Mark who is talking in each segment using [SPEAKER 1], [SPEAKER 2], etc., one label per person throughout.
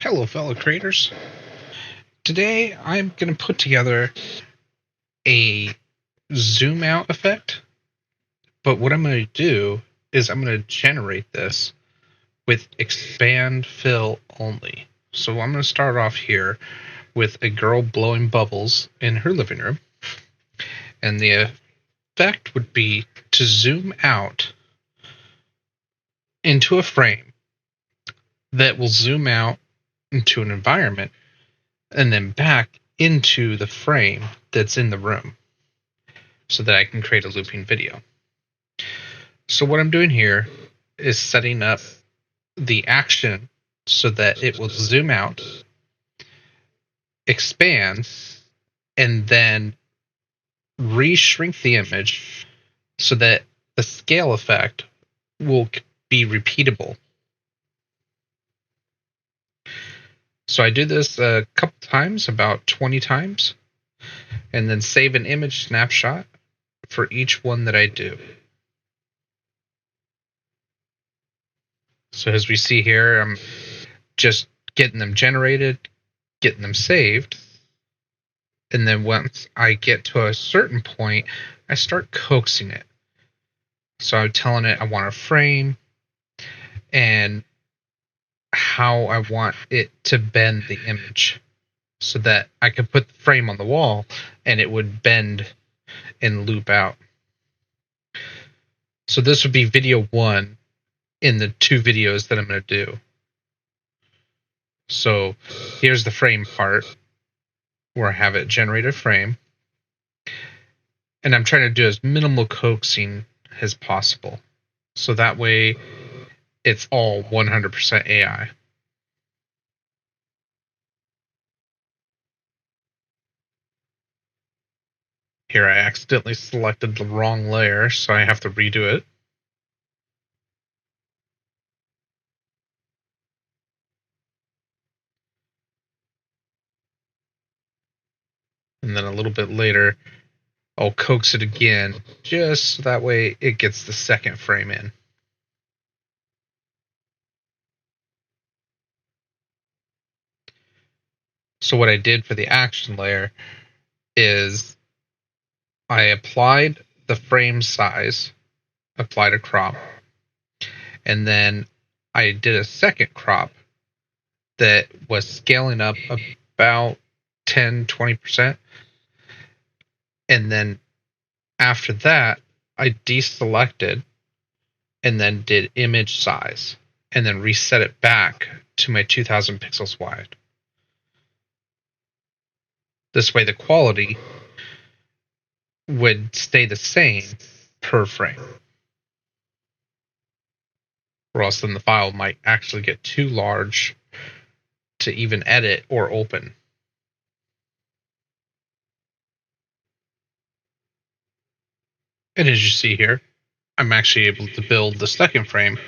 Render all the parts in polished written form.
[SPEAKER 1] Hello, fellow creators. Today I'm going to put together a zoom out effect, but what I'm going to do is I'm going to generate this with expand fill only. So I'm going to start off here with a girl blowing bubbles in her living room, and the effect would be to zoom out into a frame that will zoom out into an environment and then back into the frame that's in the room so that I can create a looping video. So what I'm doing here is setting up the action so that it will zoom out, expand, and then re-shrink the image so that the scale effect will be repeatable. So I do this a couple times, about 20 times, and then save an image snapshot for each one that I do. So as we see here, I'm just getting them generated, getting them saved, and then once I get to a certain point, I start coaxing it. So I'm telling it I want a frame and how I want it to bend the image so that I could put the frame on the wall and it would bend and loop out. So this would be video 1 in the 2 videos that I'm going to do. So here's the frame part where I have it generate a frame. And I'm trying to do as minimal coaxing as possible. So that way it's all 100% AI. Here I accidentally selected the wrong layer, so I have to redo it. And then a little bit later, I'll coax it again, just so that way it gets the second frame in. So what I did for the action layer is I applied the frame size, applied a crop, and then I did a second crop that was scaling up about 10-20%. And then after that, I deselected and then did image size and then reset it back to my 2000 pixels wide. This way the quality would stay the same per frame. Or else then the file might actually get too large to even edit or open. And as you see here, I'm actually able to build the second frame,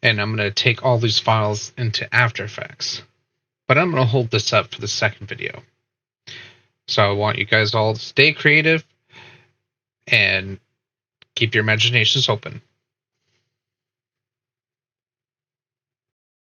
[SPEAKER 1] and I'm going to take all these files into After Effects. But I'm going to hold this up for the second video. So I want you guys all to stay creative and keep your imaginations open.